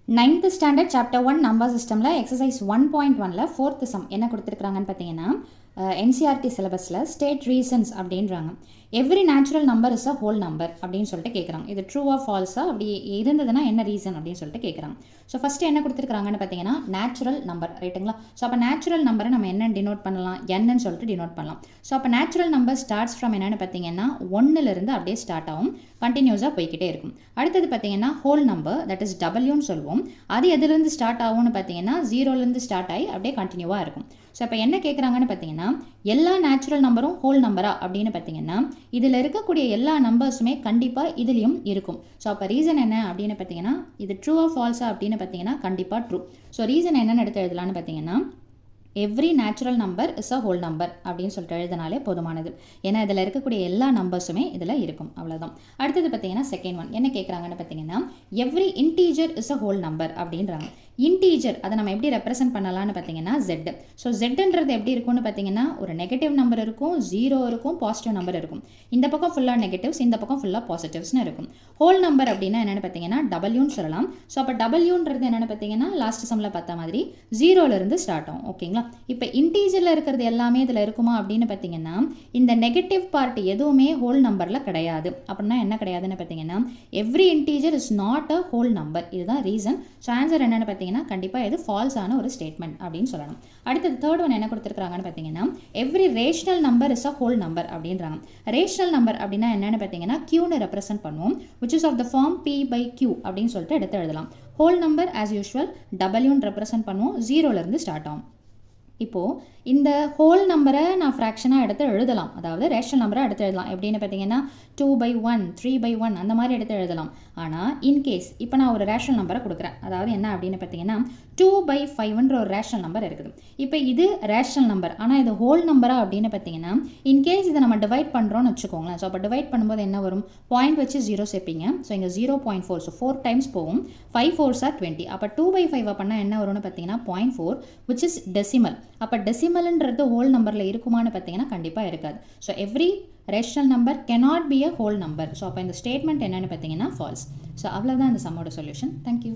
9th standard chapter 1 number சிஸ்டமில் exercise 1.1ல் 4th some என்ன கொடுத்துருக்குறாங்கன்னு பார்த்தீங்கன்னா என்சிஆர்டி சிலபஸில் ஸ்டேட் ரீசன்ஸ் அப்படின்றாங்க. Every natural number is a whole number அப்படின்னு சொல்லிட்டு கேட்குறாங்க. இது ட்ரூவா ஃபால்ஸா அப்படி இருந்ததுன்னா என்ன ரீசன் அப்படின்னு சொல்லிட்டு கேட்குறாங்க. ஸோ ஃபஸ்ட்டு என்ன கொடுத்துருக்காங்கன்னு பார்த்தீங்கன்னா நேச்சுரல் நம்பர், ரைட்டுங்களா? ஸோ அப்போ நேச்சுரல் நம்பரை நம்ம என்ன டினோட் பண்ணலாம், என்னன்னு சொல்லிட்டு டினோட் பண்ணலாம். ஸோ அப்போ நேச்சுரல் நம்பர் ஸ்டார்ட்ஸ் ஃப்ரம் என்னென்னு பார்த்தீங்கன்னா 1லேருந்து அப்படியே ஸ்டார்ட் ஆகும், கண்டினியூஸாக போய்கிட்டே இருக்கும். அடுத்தது பார்த்தீங்கன்னா ஹோல் நம்பர், தட் இஸ் டபிள்யூன்னு சொல்லுவோம். அது எதுலேருந்து ஸ்டார்ட் ஆகும்னு பார்த்தீங்கன்னா 0லேருந்து ஸ்டார்ட் ஆகி அப்படியே கண்டினியூவாக இருக்கும். ஸோ இப்போ என்ன கேட்குறாங்கன்னு பார்த்தீங்கன்னா எல்லா நேச்சுரல் நம்பரும் ஹோல் நம்பரா அப்படின்னு பார்த்தீங்கன்னா இதில் இருக்கக்கூடிய எல்லா நம்பர்ஸுமே கண்டிப்பாக இதுலேயும் இருக்கும். ஸோ அப்போ ரீசன் என்ன அப்படின்னு பார்த்தீங்கன்னா இது ட்ரூவா ஃபால்ஸா அப்படின்னு பார்த்தீங்கன்னா கண்டிப்பாக ட்ரூ. ஸோ ரீசன் என்னென்னு எடுத்து எழுதலான்னு பார்த்தீங்கன்னா every natural number is a whole number அப்படின்னு சொல்லிட்டு எழுதினாலே போதுமானது. ஏன்னா இதில் இருக்கக்கூடிய எல்லா நம்பர்ஸுமே இதில் இருக்கும், அவ்வளோதான். அடுத்தது பார்த்தீங்கன்னா செகண்ட் ஒன் என்ன கேட்குறாங்கன்னு பார்த்தீங்கன்னா every integer is a whole number அப்படின்றாங்க. இன்டீஜர் அதை நம்ம எப்படி ரெப்ரசென்ட் பண்ணலாம்னு பார்த்தீங்கன்னா Z. ஸோ Zன்றது எப்படி இருக்கும்னு பார்த்தீங்கன்னா ஒரு நெகட்டிவ் நம்பர் இருக்கும், 0 இருக்கும், பாசிட்டிவ் நம்பர் இருக்கும். இந்த பக்கம் ஃபுல்லாக நெகட்டிவ்ஸ், இந்த பக்கம் ஃபுல்லாக பாசிட்டிவ்ஸ்னு இருக்கும். ஹோல் நம்பர் அப்படின்னா என்னென்னு பார்த்தீங்கன்னா டபிள்யூன்னு சொல்லலாம். ஸோ அப்போ டபிள்யூன்றது என்னென்னு பார்த்தீங்கன்னா லாஸ்ட் சம்மில் பார்த்த மாதிரி 0லேருந்து ஸ்டார்ட் ஆகும், ஓகேங்களா? இப்போ இன்டீஜரில் இருக்கிறது எல்லாமே இதில் இருக்குமா அப்படின்னு பார்த்தீங்கன்னா இந்த நெகட்டிவ் பார்ட் எதுவுமே ஹோல் நம்பரில் கிடையாது. அப்படின்னா என்ன கிடையாதுன்னு பார்த்தீங்கன்னா every integer is not a whole number. இதுதான் ரீசன். ஸோ ஆன்சர் என்னென்னு பார்த்தீங்கன்னா கண்டிப்பாக இது ஃபால்ஸான ஒரு ஸ்டேட்மெண்ட் அப்படின்னு சொல்லணும். அடுத்தது தேர்ட் ஒன் என்ன கொடுத்துருக்காங்கன்னு பார்த்தீங்கன்னா every rational number is a whole number அப்படின்றாங்க. ரேஷனல் நம்பர் அப்படின்னா என்னென்னு பார்த்தீங்கன்னா Qன்னு ரெப்ரசென்ட் பண்ணுவோம், which is of the form P/Q அப்படின்னு சொல்லிட்டு எடுத்து எழுதலாம். ஹோல் நம்பர் ஆஸ் யூஷுவல் டபிள்யூன்னு ரெப்ரசென்ட் பண்ணுவோம், 0லேருந்து ஸ்டார்ட் ஆகும். இப்போது இந்த ஹோல் நம்பரை நான் ஃப்ராக்ஷனாக எடுத்து எழுதலாம், அதாவது ரேஷனல் நம்பராக எடுத்து எழுதலாம். எப்படின்னு பார்த்தீங்கன்னா 2/1, 3/1 அந்த மாதிரி எடுத்து எழுதலாம். ஆனால் இன்கேஸ் இப்போ நான் ஒரு ரேஷனல் நம்பரை கொடுக்குறேன், அதாவது என்ன அப்படின்னு பார்த்தீங்கன்னா 2/5ன்ற ஒரு ரேஷனல் நம்பர் இருக்குது. இப்போ இது ரேஷனல் நம்பர், ஆனால் இது ஹோல் நம்பரா அப்படின்னு பார்த்தீங்கன்னா இன்கேஸ் இதை நம்ம டிவைட் பண்ணுறோன்னு வச்சுக்கோங்களேன். ஸோ அப்போ டிவைட் பண்ணும்போது என்ன வரும், பாயிண்ட் வச்சு 0 சேர்ப்பீங்க. ஸோ இங்கே 0.4, ஸோ 4 டைம்ஸ் போகும். 5 4s are 20. அப்போ 2/5 பண்ணால் என்ன வரும்னு பார்த்தீங்கன்னா 0.4, which is decimal. அப்போ டெசிமல்ன்றது ஹோல் நம்பரில் இருக்குமான்னு பார்த்தீங்கன்னா கண்டிப்பாக இருக்காது. So every rational number cannot be a whole number. So அப்போ இந்த ஸ்டேட்மெண்ட் என்னென்னு பார்த்தீங்கன்னா ஃபால்ஸ். ஸோ அவ்வளோதான் இந்த சம்மோட சொல்யூஷன். தேங்க்யூ.